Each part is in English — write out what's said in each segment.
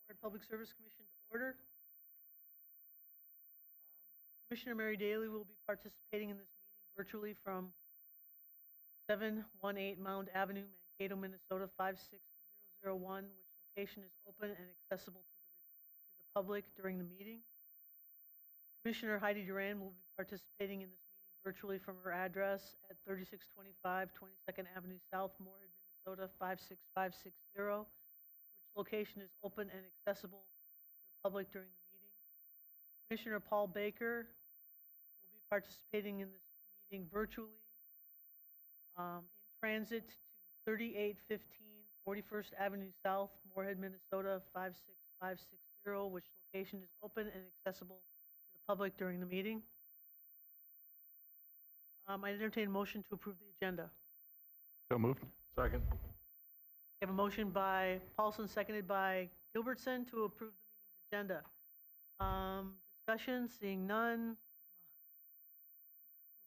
Moorhead Public Service Commission to order. Commissioner Mary Daly will be participating in this meeting virtually from 718 Mound Avenue, Mankato, Minnesota 56001, which location is open and accessible to the public during the meeting. Commissioner Heidi Duran will be participating in this meeting virtually from her address at 3625 22nd Avenue South, Moorhead, Minnesota 56560, which location is open and accessible to the public during the meeting. Commissioner Paul Baker will be participating in this meeting virtually in transit to 3815 41st Avenue South, Moorhead, Minnesota 56560, which location is open and accessible to the public during the meeting. I entertain a motion to approve the agenda. So moved. Second. We have a motion by Paulson, seconded by Gilbertson, to approve the meeting's agenda. Discussion, seeing none.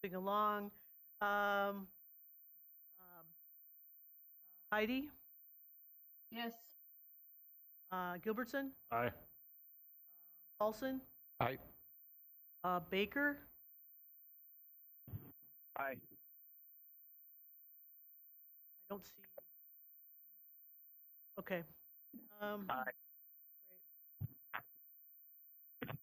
Moving along. Heidi? Yes. Gilbertson? Aye. Paulson? Aye. Baker? Aye. I don't see. Okay. Aye. Great.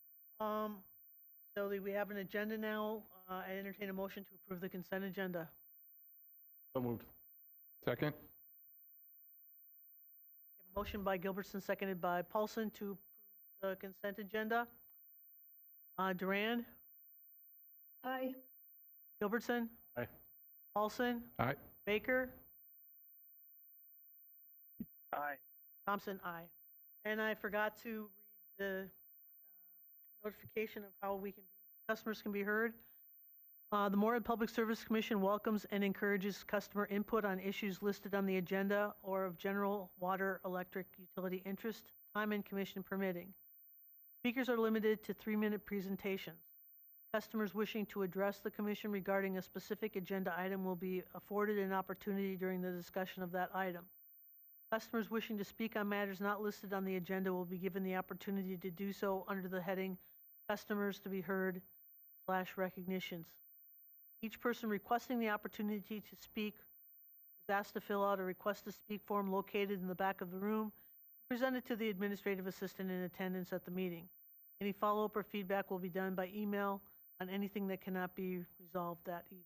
So we have an agenda now. I entertain a motion to approve the consent agenda. So moved. Second. We have a motion by Gilbertson, seconded by Paulson, to approve the consent agenda. Duran? Aye. Gilbertson? Aye. Paulson? Aye. Baker? Aye. Thompson, aye. And I forgot to read the notification of how customers can be heard. The Moorhead Public Service Commission welcomes and encourages customer input on issues listed on the agenda or of general water, electric, utility interest, time and commission permitting. Speakers are limited to 3-minute presentations. Customers wishing to address the commission regarding a specific agenda item will be afforded an opportunity during the discussion of that item. Customers wishing to speak on matters not listed on the agenda will be given the opportunity to do so under the heading Customers to be Heard / Recognitions. Each person requesting the opportunity to speak is asked to fill out a request to speak form located in the back of the room and present it to the administrative assistant in attendance at the meeting. Any follow-up or feedback will be done by email on anything that cannot be resolved that evening.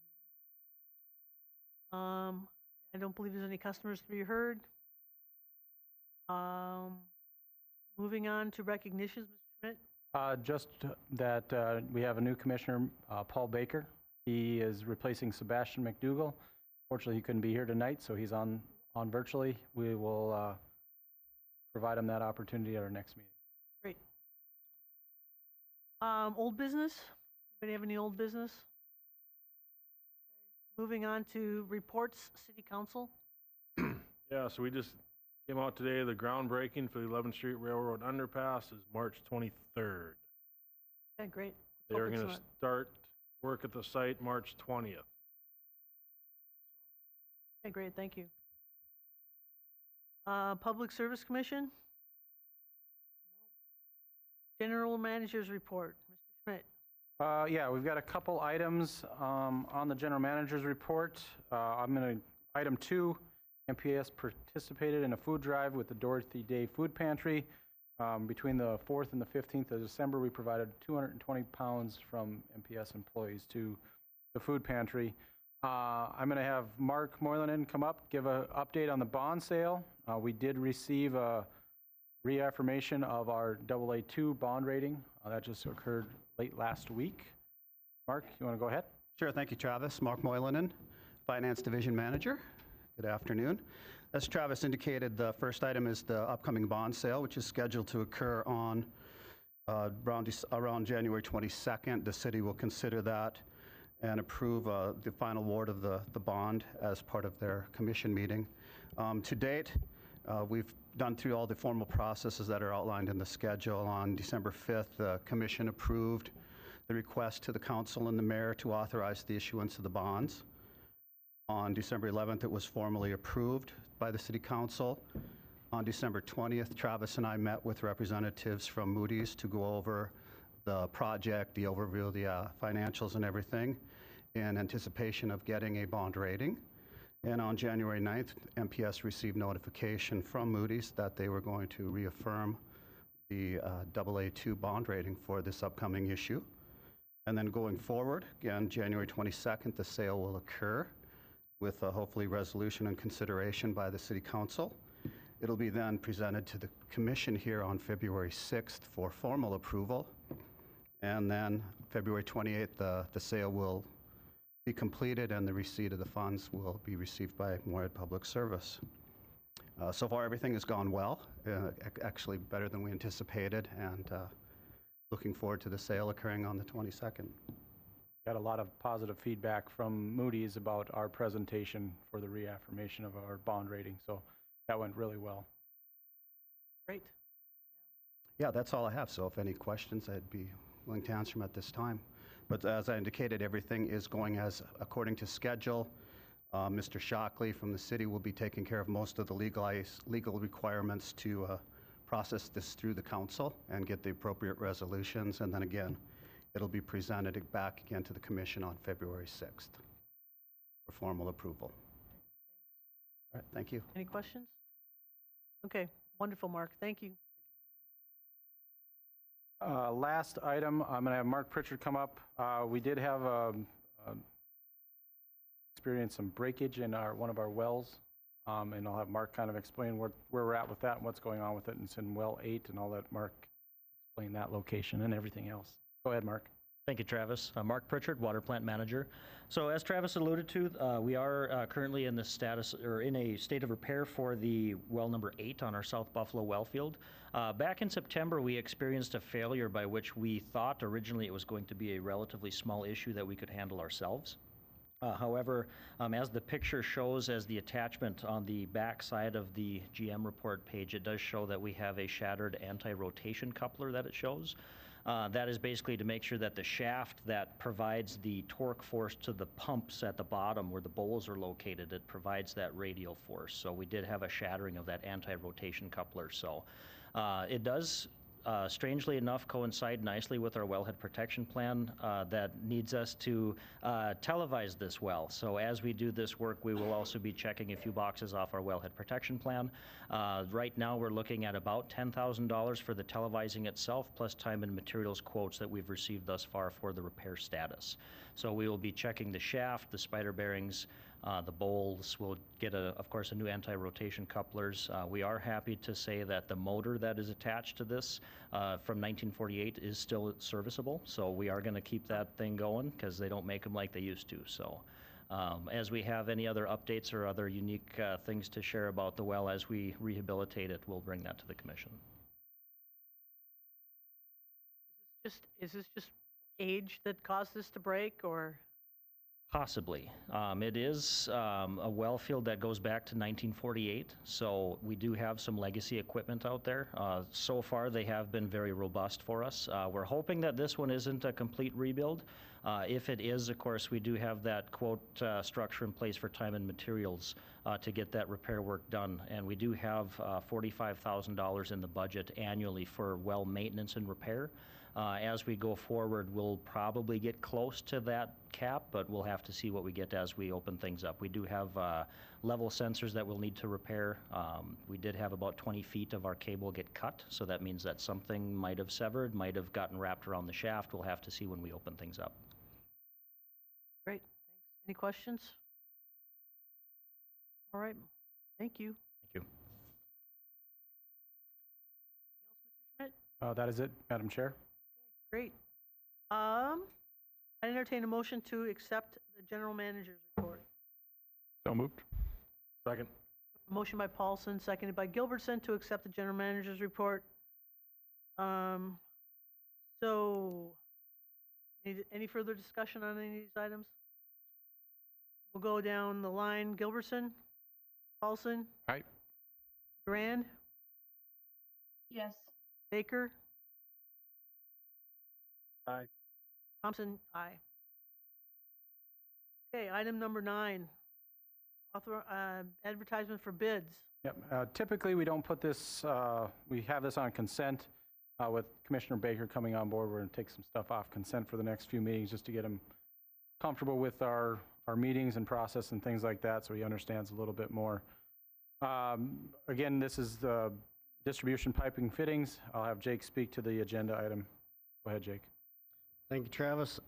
I don't believe there's any customers to be heard. Moving on to recognitions, Mr. Schmidt. Just that we have a new commissioner, Paul Baker. He is replacing Sebastian McDougall. Fortunately, he couldn't be here tonight, so he's on virtually. We will provide him that opportunity at our next meeting. Great. Old business? Anybody have any old business? Okay. Moving on to reports, City Council. Yeah, so we just came out today. The groundbreaking for the 11th Street Railroad Underpass is March 23rd. Okay, great. They're going to start work at the site March 20th. Okay, great. Thank you. Public Service Commission? No. General Manager's Report, Mr. Schmidt. Yeah, we've got a couple items on the general manager's report. Item 2, MPS participated in a food drive with the Dorothy Day Food Pantry. Between the 4th and the 15th of December, we provided 220 pounds from MPS employees to the food pantry. I'm going to have Mark Moylan come up, give an update on the bond sale. We did receive a reaffirmation of our AA2 bond rating. That just occurred late last week. Mark, you want to go ahead? Sure, thank you, Travis. Mark Moylan, Finance Division Manager. Good afternoon. As Travis indicated, the first item is the upcoming bond sale, which is scheduled to occur on around January 22nd. The city will consider that and approve the final award of the bond as part of their commission meeting. To date, we've done through all the formal processes that are outlined in the schedule. On December 5th, the commission approved the request to the council and the mayor to authorize the issuance of the bonds. On December 11th, it was formally approved by the City Council. On December 20th, Travis and I met with representatives from Moody's to go over the project, the overview of the financials and everything, in anticipation of getting a bond rating. And on January 9th, MPS received notification from Moody's that they were going to reaffirm the AA2 bond rating for this upcoming issue. And then going forward, again, January 22nd, the sale will occur with hopefully resolution and consideration by the City Council. It'll be then presented to the Commission here on February 6th for formal approval. And then February 28th, the sale will be completed and the receipt of the funds will be received by Moorhead Public Service. So far, everything has gone well, actually better than we anticipated, and looking forward to the sale occurring on the 22nd. Got a lot of positive feedback from Moody's about our presentation for the reaffirmation of our bond rating, so that went really well. Great. Yeah, that's all I have. So if any questions, I'd be willing to answer them at this time. But as I indicated, everything is going as according to schedule. Mr. Shockley from the city will be taking care of most of the legal requirements to process this through the council and get the appropriate resolutions. And then again, it'll be presented back again to the commission on February 6th for formal approval. All right, thank you. Any questions? Okay, wonderful, Mark. Thank you. Last item, I'm going to have Mark Pritchard come up. We did have experienced some breakage in one of our wells, and I'll have Mark kind of explain where we're at with that and what's going on with it. And it's in well 8, and I'll let Mark explain that location and everything else. Go ahead, Mark. Thank you, Travis. Mark Pritchard, Water Plant Manager. So as Travis alluded to, we are currently in the status, or in a state of repair for the well number 8 on our South Buffalo well field. Back in September, we experienced a failure by which we thought originally it was going to be a relatively small issue that we could handle ourselves. However, as the picture shows, as the attachment on the back side of the GM report page, it does show that we have a shattered anti-rotation coupler that it shows. That is basically to make sure that the shaft that provides the torque force to the pumps at the bottom where the bowls are located, it provides that radial force. So we did have a shattering of that anti-rotation coupler. So it does, strangely enough, coincide nicely with our wellhead protection plan that needs us to televise this well. So as we do this work, we will also be checking a few boxes off our wellhead protection plan. Right now, we're looking at about $10,000 for the televising itself, plus time and materials quotes that we've received thus far for the repair status. So we will be checking the shaft, the spider bearings, the bowls. We'll get, of course, a new anti-rotation couplers. We are happy to say that the motor that is attached to this from 1948 is still serviceable. So we are going to keep that thing going because they don't make them like they used to. So as we have any other updates or other unique things to share about the well as we rehabilitate it, we'll bring that to the commission. Is this just age that caused this to break, or? Possibly. It is a well field that goes back to 1948, so we do have some legacy equipment out there. So far, they have been very robust for us. We're hoping that this one isn't a complete rebuild. If it is, of course, we do have that quote structure in place for time and materials to get that repair work done. And we do have $45,000 in the budget annually for well maintenance and repair. As we go forward, we'll probably get close to that cap, but we'll have to see what we get as we open things up. We do have level sensors that we'll need to repair. We did have about 20 feet of our cable get cut, so that means that something might have severed, might have gotten wrapped around the shaft. We'll have to see when we open things up. Great, thanks. Any questions? All right, thank you. Thank you. Anything else, Mr. Schmidt? That is it, Madam Chair. Great. I entertain a motion to accept the general manager's report. So moved. Second. A motion by Paulson, seconded by Gilbertson to accept the general manager's report. So, any further discussion on any of these items? We'll go down the line. Gilbertson, Paulson. Aye. Durand, Yes. Baker, Aye. Thompson, aye. Okay, item number 9, Advertisement for bids. Yep. Typically, we don't put this, we have this on consent. With Commissioner Baker coming on board, we're going to take some stuff off consent for the next few meetings just to get him comfortable with our meetings and process and things like that, so he understands a little bit more. Again, this is the distribution piping fittings. I'll have Jake speak to the agenda item. Go ahead, Jake. Thank you, Travis.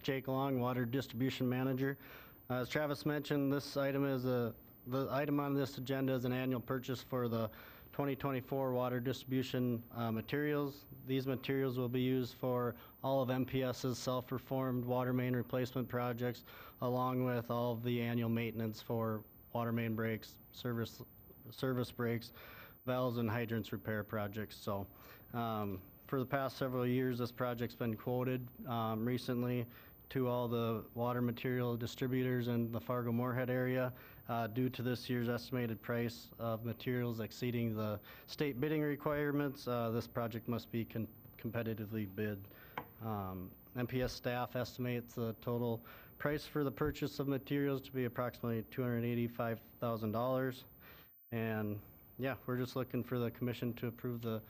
Jake Long, Water Distribution Manager. As Travis mentioned, this item is the item on this agenda is an annual purchase for the 2024 water distribution materials. These materials will be used for all of MPS's self-performed water main replacement projects, along with all of the annual maintenance for water main breaks, service breaks, valves, and hydrants repair projects. So for the past several years, this project's been quoted recently to all the water material distributors in the Fargo-Moorhead area. Due to this year's estimated price of materials exceeding the state bidding requirements, this project must be competitively bid. MPS staff estimates the total price for the purchase of materials to be approximately $285,000. And yeah, we're just looking for the commission to approve the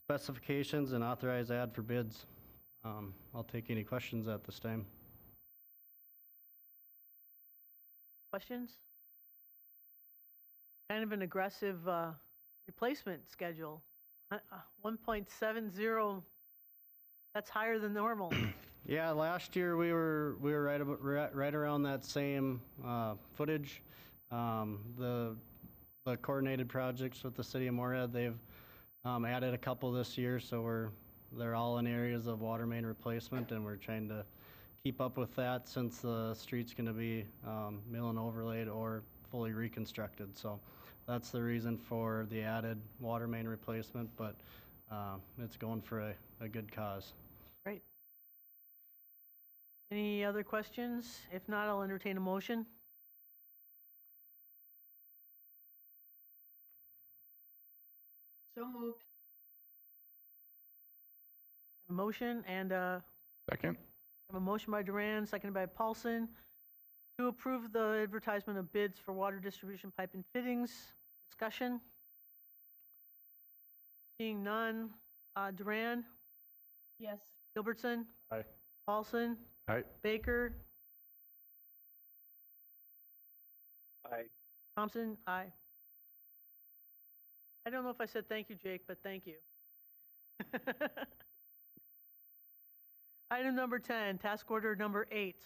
specifications and authorize ad for bids. I'll take any questions at this time. Questions? Kind of an aggressive replacement schedule. 1.70, that's higher than normal. Yeah, last year we were right around that same footage. The coordinated projects with the city of Moorhead, they've added a couple this year, so they're all in areas of water main replacement, and we're trying to keep up with that since the street's going to be mill and overlaid or fully reconstructed. So that's the reason for the added water main replacement, but it's going for a good cause. Great. Any other questions? If not, I'll entertain a motion. So moved. A motion and Second. I have a motion by Duran, seconded by Paulson, to approve the advertisement of bids for water distribution pipe and fittings. Discussion? Seeing none. Duran, Yes. Gilbertson, Aye. Paulson, Aye. Baker, Aye. Thompson, aye. I don't know if I said thank you, Jake, but thank you. Item number 10, task order number 8.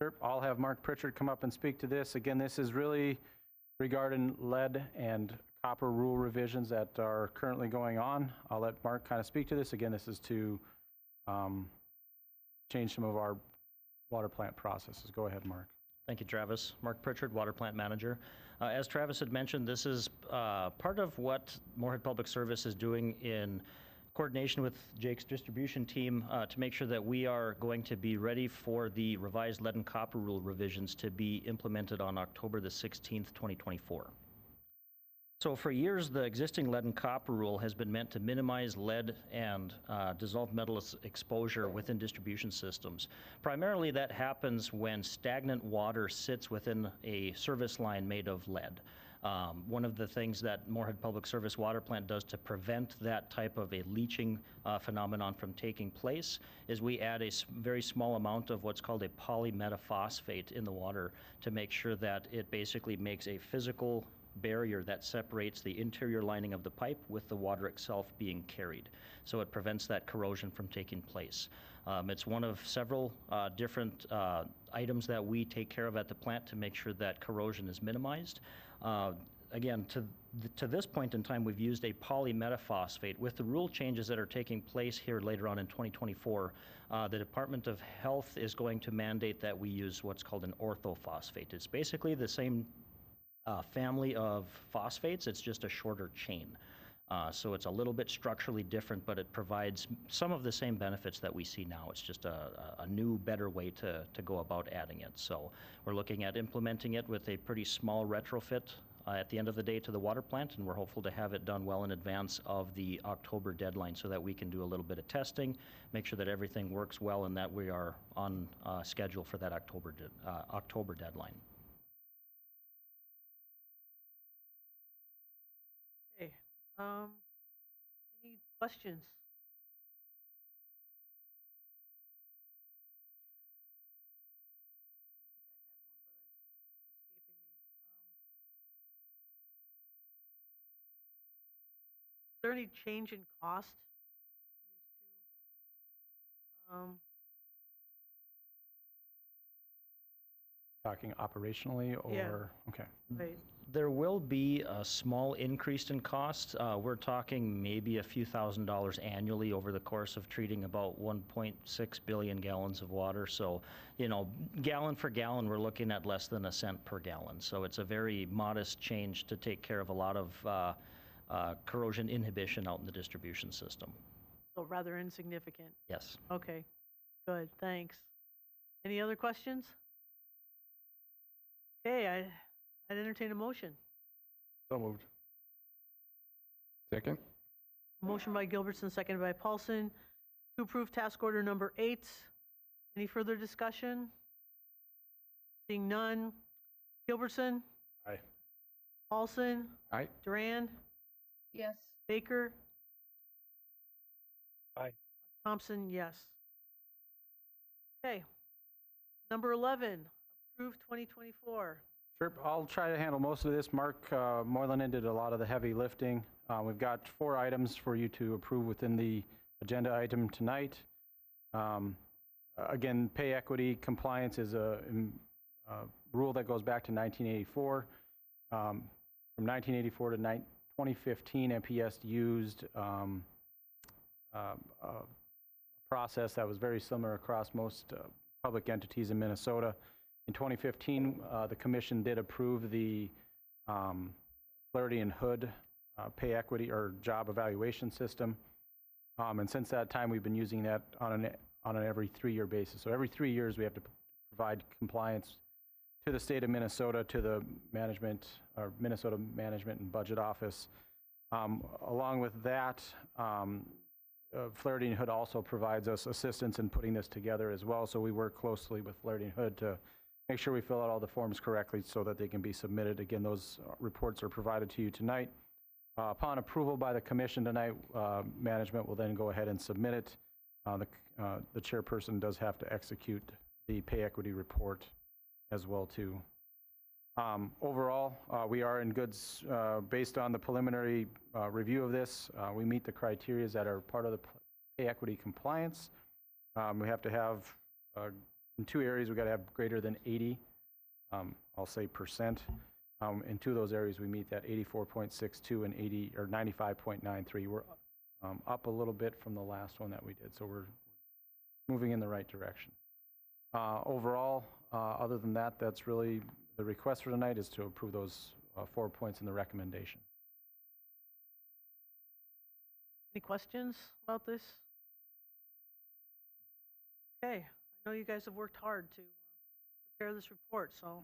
Sure. I'll have Mark Pritchard come up and speak to this. Again, this is really regarding lead and copper rule revisions that are currently going on. I'll let Mark kind of speak to this. Again, this is to change some of our water plant processes. Go ahead, Mark. Thank you, Travis. Mark Pritchard, Water Plant Manager. As Travis had mentioned, this is part of what Moorhead Public Service is doing in coordination with Jake's distribution team to make sure that we are going to be ready for the revised lead and copper rule revisions to be implemented on October the 16th, 2024. So for years, the existing lead and copper rule has been meant to minimize lead and dissolved metal exposure within distribution systems. Primarily, that happens when stagnant water sits within a service line made of lead. One of the things that Moorhead Public Service Water Plant does to prevent that type of a leaching phenomenon from taking place is we add a very small amount of what's called a polymetaphosphate in the water to make sure that it basically makes a physical barrier that separates the interior lining of the pipe with the water itself being carried. So it prevents that corrosion from taking place. It's one of several different items that we take care of at the plant to make sure that corrosion is minimized. Again, to this point in time, we've used a polymetaphosphate. With the rule changes that are taking place here later on in 2024, the Department of Health is going to mandate that we use what's called an orthophosphate. It's basically the same family of phosphates, it's just a shorter chain. So it's a little bit structurally different, but it provides some of the same benefits that we see now. It's just a new, better way to go about adding it. So we're looking at implementing it with a pretty small retrofit at the end of the day to the water plant, and we're hopeful to have it done well in advance of the October deadline so that we can do a little bit of testing, make sure that everything works well, and that we are on schedule for that October deadline. Any questions? Escaping me. Is there any change in cost? These two? Talking operationally Yeah. or, okay. Right. There will be a small increase in cost. We're talking maybe a few $1,000s annually over the course of treating about 1.6 billion gallons of water. So, gallon for gallon, we're looking at less than a cent per gallon. So it's a very modest change to take care of a lot of corrosion inhibition out in the distribution system. So rather insignificant. Yes. Okay, good, thanks. Any other questions? Okay, I'd entertain a motion. So moved. Second? Motion by Gilbertson, seconded by Paulson, to approve task order number 8. Any further discussion? Seeing none. Gilbertson? Aye. Paulson? Aye. Duran? Yes. Baker? Aye. Thompson, yes. Okay. Number 11, approve 2024. Sure, I'll try to handle most of this. Mark Moylan did a lot of the heavy lifting. We've got 4 items for you to approve within the agenda item tonight. Again, pay equity compliance is a rule that goes back to 1984. From 1984 to 2015, MPS used a process that was very similar across most public entities in Minnesota. In 2015, the commission did approve the Flaherty and Hood pay equity or job evaluation system. And since that time, we've been using that on an every 3-year basis. So every 3 years, we have to provide compliance to the state of Minnesota, to the management, or Minnesota Management and Budget Office. Along with that, Flaherty and Hood also provides us assistance in putting this together as well. So we work closely with Flaherty and Hood to make sure we fill out all the forms correctly so that they can be submitted. Again, those reports are provided to you tonight. Upon approval by the commission tonight, management will then go ahead and submit it. The chairperson does have to execute the pay equity report as well too. Overall, we are in goods based on the preliminary review of this. We meet the criteria that are part of the pay equity compliance. We have to have, in 2 areas, we got to have greater than 80, I'll say percent. In 2 of those areas, we meet that 84.62 and 95.93. We're up a little bit from the last one that we did, so we're moving in the right direction. Overall, other than that, that's really the request for tonight is to approve those 4 points in the recommendation. Any questions about this? Okay, I know you guys have worked hard to prepare this report, so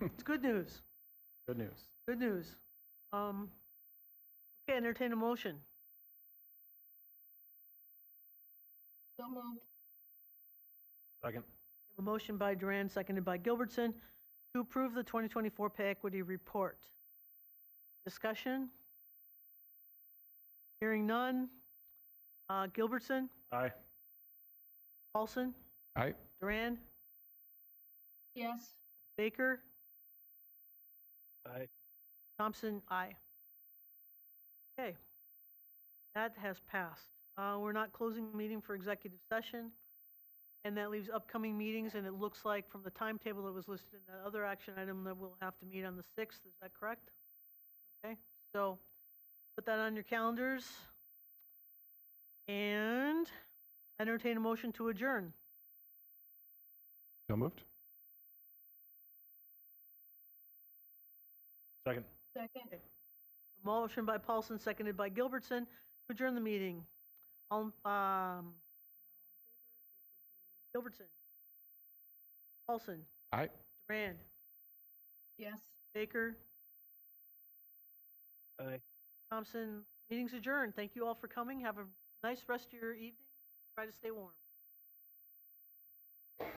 it's good news. Good news. Good news. Okay, entertain a motion. So moved. Second. A motion by Duran, seconded by Gilbertson, to approve the 2024 pay equity report. Discussion? Hearing none. Gilbertson? Aye. Paulson? Aye. Duran? Yes. Baker? Aye. Thompson? Aye. Okay. That has passed. We're not closing the meeting for executive session, and that leaves upcoming meetings, and it looks like from the timetable that was listed in that other action item that we'll have to meet on the 6th. Is that correct? Okay, so put that on your calendars. And entertain a motion to adjourn. So moved? Second. Second. A motion by Paulson, seconded by Gilbertson, to adjourn the meeting. All, Gilbertson. Paulson. Aye. Duran. Yes. Baker. Aye. Thompson. Meeting's adjourned. Thank you all for coming. Have a nice rest of your evening. Try to stay warm.